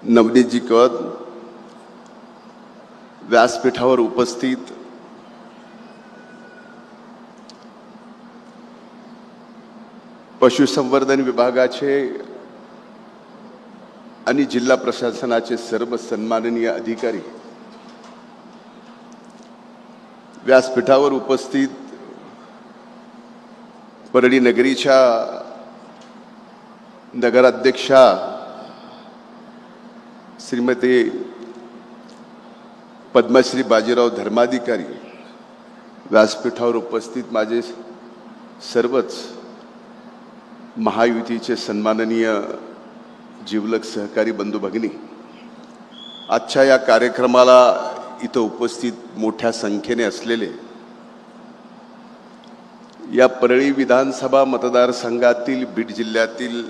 नवनीतजी कौर, व्यासपीठावर उपस्थित पशुसंवर्धन विभागाचे आणि जिल्हा प्रशासनाचे सर्व सन्माननीय अधिकारी, व्यासपीठावर उपस्थित परळी नगरीच्या नगराध्यक्षा श्रीमती पद्मश्री बाजीराव धर्माधिकारी, व्यासपीठावर उपस्थित माझे सर्वच महायुतीचे सन्माननीय जिवलग सहकारी बंधू भगिनी, आजच्या या कार्यक्रमाला इथं उपस्थित मोठ्या संख्येने असलेले या परळी विधानसभा मतदारसंघातील बीड जिल्ह्यातील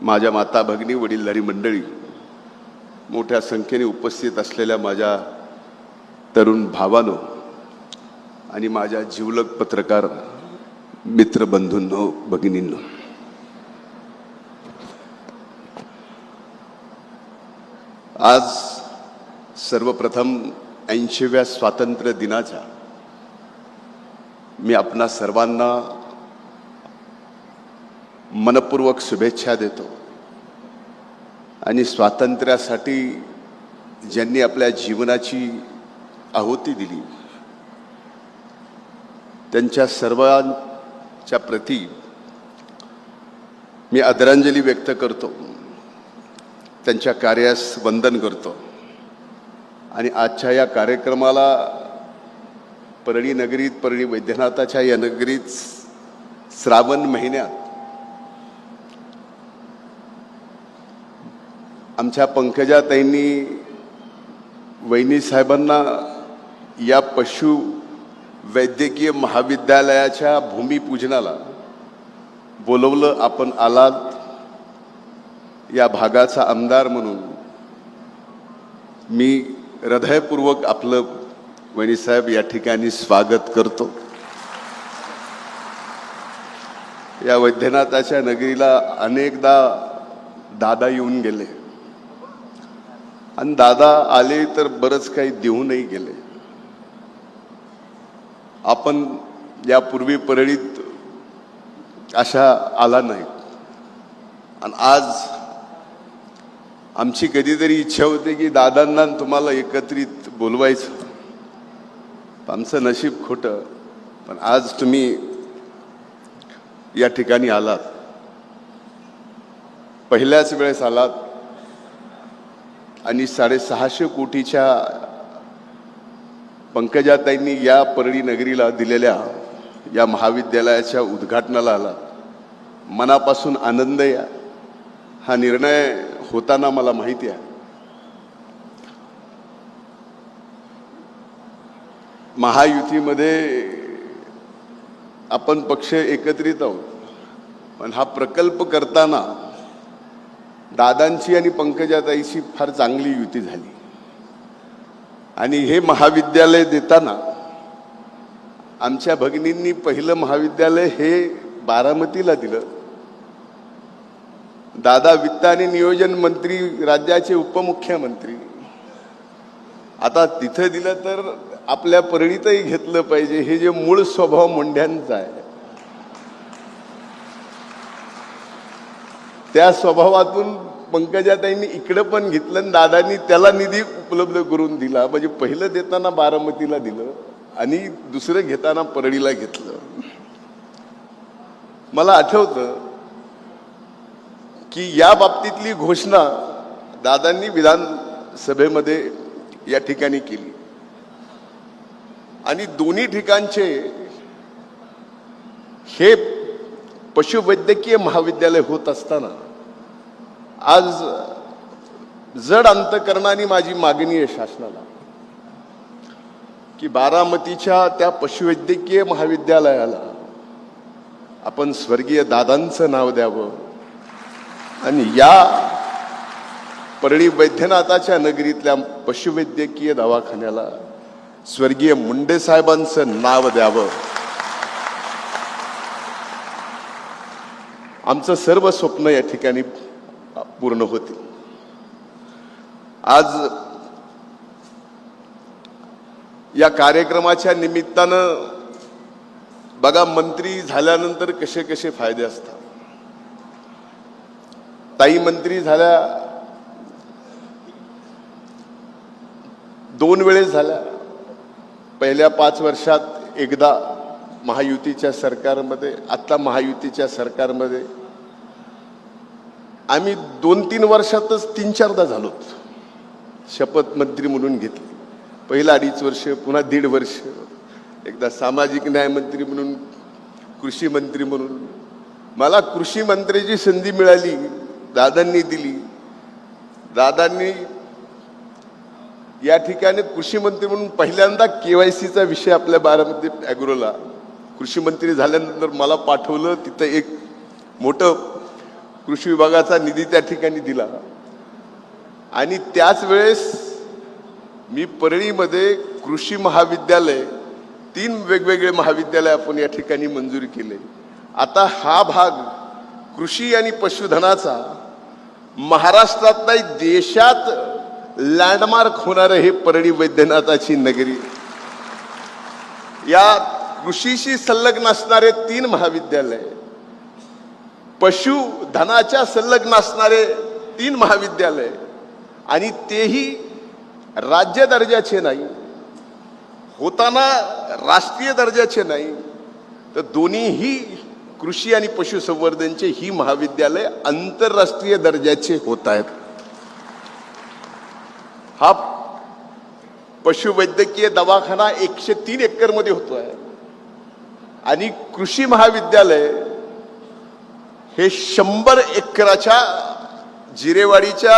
माझ्या माता भगिनी, वडीलधारी मंडळी, मोठ्या संख्येने उपस्थित असलेल्या माझ्या तरुण भावांनो आणि माझ्या जिवलग पत्रकार मित्र बंधूंनो, भगिनींनो, आज सर्वप्रथम 80व्या स्वातंत्र्य दिनाच्या मी आपणा सर्वांना मनपूर्वक शुभेच्छा देतो आणि स्वातंत्र्यासाठी ज्यांनी आपल्या जीवनाची आहुती दिली त्यांच्या सर्वांच्या प्रती मी आदरांजली व्यक्त करतो, त्यांच्या कार्यास वंदन करतो आणि आजच्या या कार्यक्रमाला परळी नगरीत, परळी वैद्यनाथाच्या या नगरीत श्रावण महिन्यात आमच्या पंकजाताईंनी वहिनी साहेबांना या पशु वैद्यकीय महाविद्यालयाच्या भूमिपूजनाला बोलवलं. आपण आलात, या भागाचा आमदार म्हणून मी हृदयपूर्वक आपलं वहिनी साहेब या ठिकाणी स्वागत करतो. या वैद्यनाथाच्या नगरीला अनेकदा दादा येऊन गेले आणि दादा आले तर बरंच काही देऊनही गेले. आपण यापूर्वी परळीत अशा आला नाही आणि आज आमची कधीतरी इच्छा होते की दादांना तुम्हाला एकत्रित बोलवायचं, आमचं नशीब खोटं, पण आज तुम्ही या ठिकाणी आलात, पहिल्याच वेळेस आलात आणि 650 कोटीच्या पंकजाताईंनी या परळी नगरीला दिलेल्या या महाविद्यालयाच्या उद्घाटनाला आलात. मनापासून आनंद आहे. हा निर्णय होताना मला माहिती आहे महायुतीमध्ये आपण पक्ष एकत्रित आहोत, पण हा प्रकल्प करताना दादांची आणि पंकजाताईची फार चांगली युती झाली आणि हे महाविद्यालय देताना आमच्या भगिनींनी पहिलं महाविद्यालय हे बारामतीला दिलं. दादा वित्त आणि नियोजन मंत्री, राज्याचे उपमुख्यमंत्री, आता तिथं दिलं तर आपल्या परळीतही घेतलं पाहिजे. हे जे मूळ स्वभाव मोंढ्यांचा आहे त्या स्वभावातून पंकजाताईंनी इकडं पण घेतलं आणि दादांनी त्याला निधी उपलब्ध करून दिला. म्हणजे पहिलं देताना बारामतीला दिलं आणि दुसरं घेताना परळीला घेतलं. मला आठवतं की या बाबतीतली घोषणा दादांनी विधानसभेमध्ये या ठिकाणी केली आणि दोन्ही ठिकाणचे हे पशुवैद्यकीय महाविद्यालय होत असताना आज जड अंतकरणाने माझी मागणी आहे शासनाला की बारामतीच्या त्या पशुवैद्यकीय महाविद्यालयाला आपण स्वर्गीय दादांचं नाव द्यावं आणि या परळी वैद्यनाथाच्या नगरीतल्या पशुवैद्यकीय दवाखान्याला स्वर्गीय मुंडे साहेबांचं नाव द्यावं. आमचं सर्व स्वप्न या ठिकाणी पूर्ण होतील. आज या कार्यक्रमाच्या निमित्तानं बघा, मंत्री झाल्यानंतर कसे कसे फायदे असतात. ताई मंत्री झाल्या, 2 वेळेस झाल्या. पहिल्या 5 वर्षात एकदा महायुतीच्या सरकारमध्ये, आता महायुतीच्या सरकारमध्ये. आम्ही 2-3 वर्षातच 3-4दा झालो. शपथ मंत्री म्हणून घेतली. पहिला 2.5 वर्ष, पुन्हा 1.5 वर्ष, एकदा सामाजिक न्याय मंत्री म्हणून, कृषी मंत्री म्हणून. मला कृषी मंत्र्याची संधी मिळाली, दादांनी दिली. दादांनी या ठिकाणी कृषी मंत्री म्हणून पहिल्यांदा KYCचा विषय आपल्या बारामती ॲग्रोला कृषी मंत्री झाल्यानंतर मला पाठवलं. तिथं एक मोठं कृषी विभागाचा निधी त्या ठिकाणी दिला. आणि त्याच वेळेस मी परळीमध्ये कृषी महाविद्यालय, 3 वेगवेगळे महाविद्यालय आपण या ठिकाणी मंजूर केले. आता हा भाग कृषी आणि पशुधनाचा महाराष्ट्रात नाही, देशात लँडमार्क होणार हे परळी वैद्यनाथाची नगरी. या कृषीशी संलग्न असणारे 3 महाविद्यालय, पशुधनाच्या संलग्न असणारे 3 महाविद्यालय, आणि तेही राज्य दर्जाचे नाही, होताना राष्ट्रीय दर्जाचे नाही, तर दोन्हीही कृषी आणि पशुसंवर्धनचे ही महाविद्यालय आंतरराष्ट्रीय दर्जाचे होत आहेत. हा पशुवैद्यकीय दवाखाना 103 एकरमध्ये होतोय. आणि कृषी महाविद्यालय हे 100 एकराच्या जिरेवाडीच्या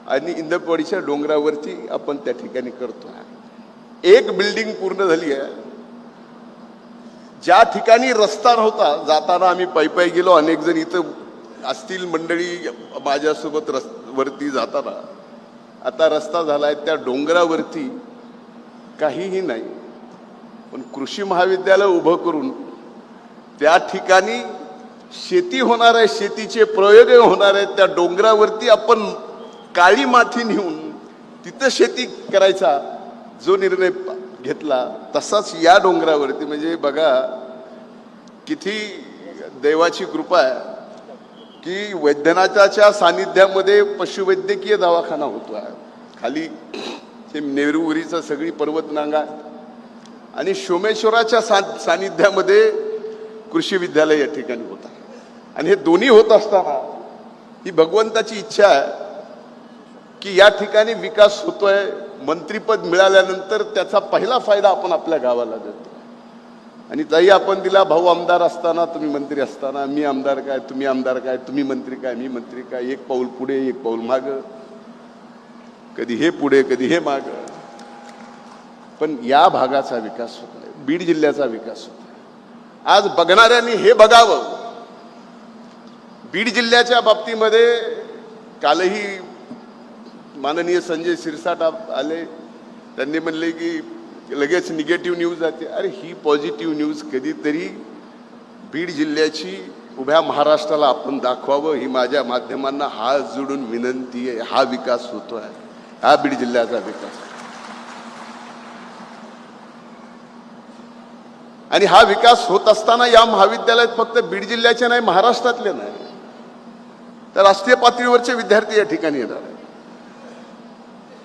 आणि इंदपवाडीच्या डोंगरावरती आपण त्या ठिकाणी करतोय. एक बिल्डिंग पूर्ण झाली आहे. ज्या ठिकाणी रस्ता नव्हता, जाताना आम्ही पायी गेलो, अनेक जण इथं असतील मंडळी माझ्यासोबत वरती जाताना. आता रस्ता झालाय. त्या डोंगरावरती काहीही नाही, पण कृषी महाविद्यालय उभं करून त्या ठिकाणी शेती होणार आहे, शेतीचे प्रयोग होणार आहेत. त्या डोंगरावरती आपण काळी माती नेऊन तिथं शेती करायचा जो निर्णय घेतला, तसाच या डोंगरावरती, म्हणजे बघा किती देवाची कृपा आहे की वैद्यनाथाच्या सानिध्यामध्ये पशुवैद्यकीय दवाखाना होतो आहे. खाली हे नेहरूवरीचं सगळी पर्वतरांगा आणि सोमेश्वराच्या सानिध्यामध्ये कृषी विद्यालय या ठिकाणी होत आहे. आणि हे दोन्ही होत असताना ही भगवंताची इच्छा आहे की या ठिकाणी विकास होतोय. मंत्रीपद मिळाल्यानंतर त्याचा पहिला फायदा आपण आपल्या गावाला देतो. आणि ताई आपण दिला, भाऊ आमदार असताना, तुम्ही मंत्री असताना, मी आमदार काय, तुम्ही आमदार काय, तुम्ही मंत्री काय, मी मंत्री काय, एक पाऊल पुढे एक पाऊल माग, कधी हे पुढे कधी हे माग. पण या भागाचा विकास होत नाही, बीड जिल्ह्याचा विकास होत नाही. आज बघणाऱ्यांनी हे बघावं. बीड जिल्ह्याच्या बाबतीमध्ये कालही माननीय संजय शिरसाट आले, त्यांनी म्हणले की लगेच निगेटिव्ह न्यूज जाते. अरे ही पॉझिटिव्ह न्यूज कधीतरी बीड जिल्ह्याची उभ्या महाराष्ट्राला आपण दाखवावं, ही माझ्या माध्यमांना हात जोडून विनंती आहे. हा विकास होतो आहे, हा बीड जिल्ह्याचा विकास. आणि हा विकास होत असताना या महाविद्यालयात फक्त बीड जिल्ह्याचे नाही, महाराष्ट्रातले नाही, तर राष्ट्रीय पातळीवरचे विद्यार्थी या ठिकाणी येणार आहेत.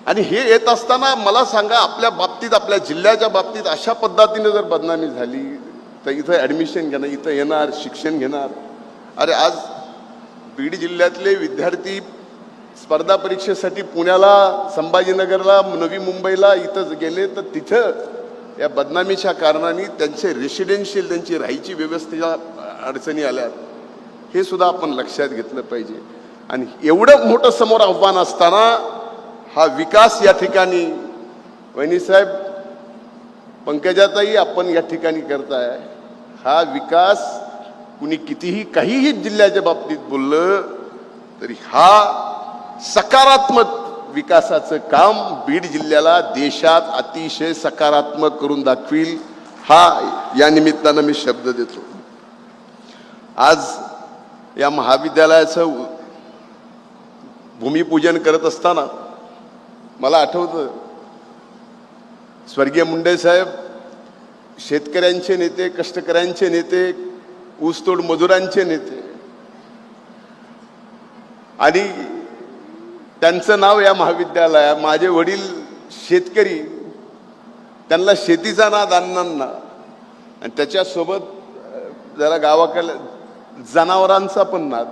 आणि हे येत असताना मला सांगा, आपल्या बाबतीत, आपल्या जिल्ह्याच्या बाबतीत अशा पद्धतीने जर बदनामी झाली तर इथं ॲडमिशन घेणार, इथं येणार, शिक्षण घेणार. अरे आज बीड जिल्ह्यातले विद्यार्थी स्पर्धा परीक्षेसाठी पुण्याला, संभाजीनगरला, नवी मुंबईला इथं गेले तर तिथं या बदनामीच्या कारणाने त्यांचे रेसिडेन्शियल, त्यांची राहायची व्यवस्थेला अडचणी आल्या. हे सुद्धा आपण लक्षात घेतलं पाहिजे. आणि एवढं मोठं समोर आव्हान असताना हा विकास या ठिकाणी, वहिनीसाहेब, पंकजाताई, आपण या ठिकाणी करताय. हा विकास कुणी कितीही काहीही जिल्ह्याच्या बाबतीत बोललं तरी हा सकारात्मक विकासाचं काम बीड जिल्ह्याला देशात अतिशय सकारात्मक करून दाखवील, हा या निमित्तानं मी शब्द देतो. आज या महाविद्यालयाचं भूमिपूजन करत असताना मला आठवतं स्वर्गीय मुंडे साहेब शेतकऱ्यांचे नेते, कष्टकऱ्यांचे नेते, ऊसतोड मजुरांचे नेते, आणि त्यांचं नाव या महाविद्यालयात, माझे वडील शेतकरी, त्यांना शेतीचा नाद अण्णांना, आणि त्याच्यासोबत जरा गावाकडे जनावरांचा पण नाद,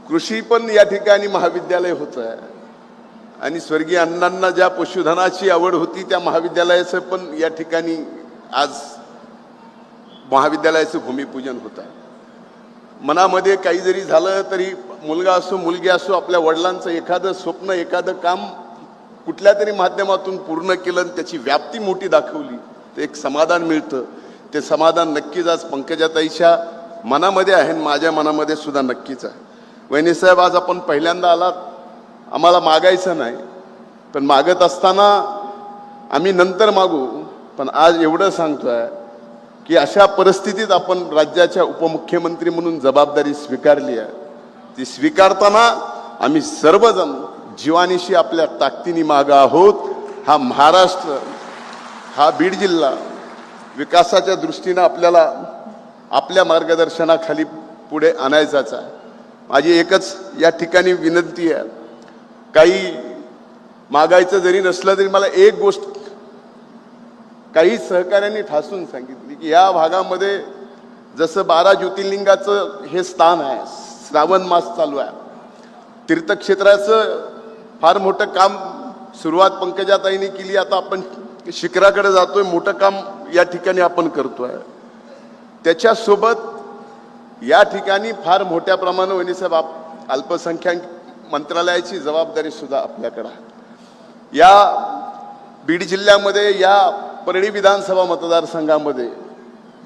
कृषी पण या ठिकाणी महाविद्यालय होतं. आणि स्वर्गीय अण्णांना ज्या पशुधनाची आवड होती त्या महाविद्यालयाचं पण या ठिकाणी आज महाविद्यालयाचं भूमिपूजन होतं. मनामध्ये काही जरी झालं तरी मुलगा असो मुलगी असो, आपल्या वडिलांचं एखादं स्वप्न, एखादं काम कुठल्या तरी माध्यमातून पूर्ण केलं आणि त्याची व्याप्ती मोठी दाखवली तर एक समाधान मिळतं. ते समाधान नक्कीच आज पंकजाताईच्या मनामध्ये आहे आणि माझ्या मनामध्ये सुद्धा नक्कीच आहे. वहिनीसाहेब, आज आपण पहिल्यांदा आलात, आम्हाला मागायचं नाही, पण मागत असताना आम्ही नंतर मागू, पण आज एवढं सांगतोय की अशा परिस्थितीत आपण राज्याच्या उपमुख्यमंत्री म्हणून जबाबदारी स्वीकारली आहे. ती स्वीकारताना आम्ही सर्वजण जीवानीशी आपल्या ताकदीने मागं आहोत. हा महाराष्ट्र, हा बीड जिल्हा विकासाच्या दृष्टीनं आपल्याला आपल्या मार्गदर्शनाखाली पुढे आणायचाच आहे. माझी एकच या ठिकाणी विनंती आहे, काही मागायचं जरी नसलं तरी मला एक गोष्ट काही सहकाऱ्यांनी ठासून सांगितली की या भागामध्ये जसं 12 ज्योतिर्लिंगाचं हे स्थान आहे, श्रावण मास चालू आहे, तीर्थक्षेत्राचं फार मोठं काम सुरुवात पंकजाताईंनी केली. आता आपण शिखराकडे जातोय, मोठं काम या ठिकाणी आपण करतोय. त्याच्यासोबत या ठिकाणी फार मोठ्या प्रमाणावर वहिनीसाहेब अल्पसंख्याक मंत्रालयाची जबाबदारी सुद्धा आपल्याकडे आहे. या बीड जिल्ह्यामध्ये, या परळी विधानसभा मतदारसंघामध्ये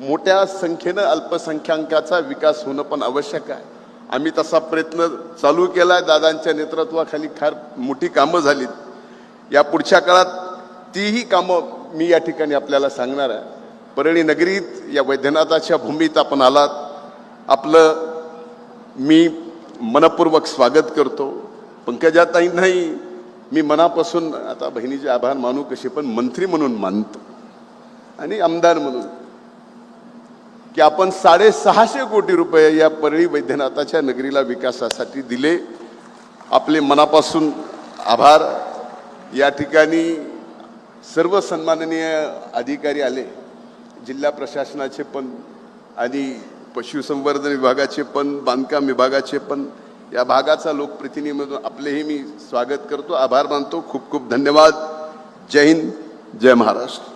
मोठ्या संख्येनं अल्पसंख्याकाचा विकास होणं पण आवश्यक आहे. आम्ही तसा प्रयत्न चालू केला आहे. दादांच्या नेतृत्वाखाली फार मोठी कामं झालीत. या पुढच्या काळात तीही कामं मी या ठिकाणी आपल्याला सांगणार आहे. परळी नगरीत या वैद्यनाथाच्या भूमीत आपण आलात, आपलं मी मनपूर्वक स्वागत करतो. पंकजाताईंनाही मी मनापासून, आता बहिणीचे आभार मानू कसे, पण मंत्री म्हणून मानतो आणि आमदार म्हणून की आपण 650 कोटी रुपये या परळी वैद्यनाथाच्या नगरीला विकासासाठी दिले. आपले मनापासून आभार. या ठिकाणी सर्व सन्माननीय अधिकारी आले, जिल्हा प्रशासनाचे पण आणि पशुसंवर्धन विभागाचे पण, बांधकाम विभागाचे पण, या भागाचा लोकप्रतिनिधी म्हणून आपलेही मी स्वागत करतो, आभार मानतो. खूप खूप धन्यवाद. जय हिंद, जय महाराष्ट्र.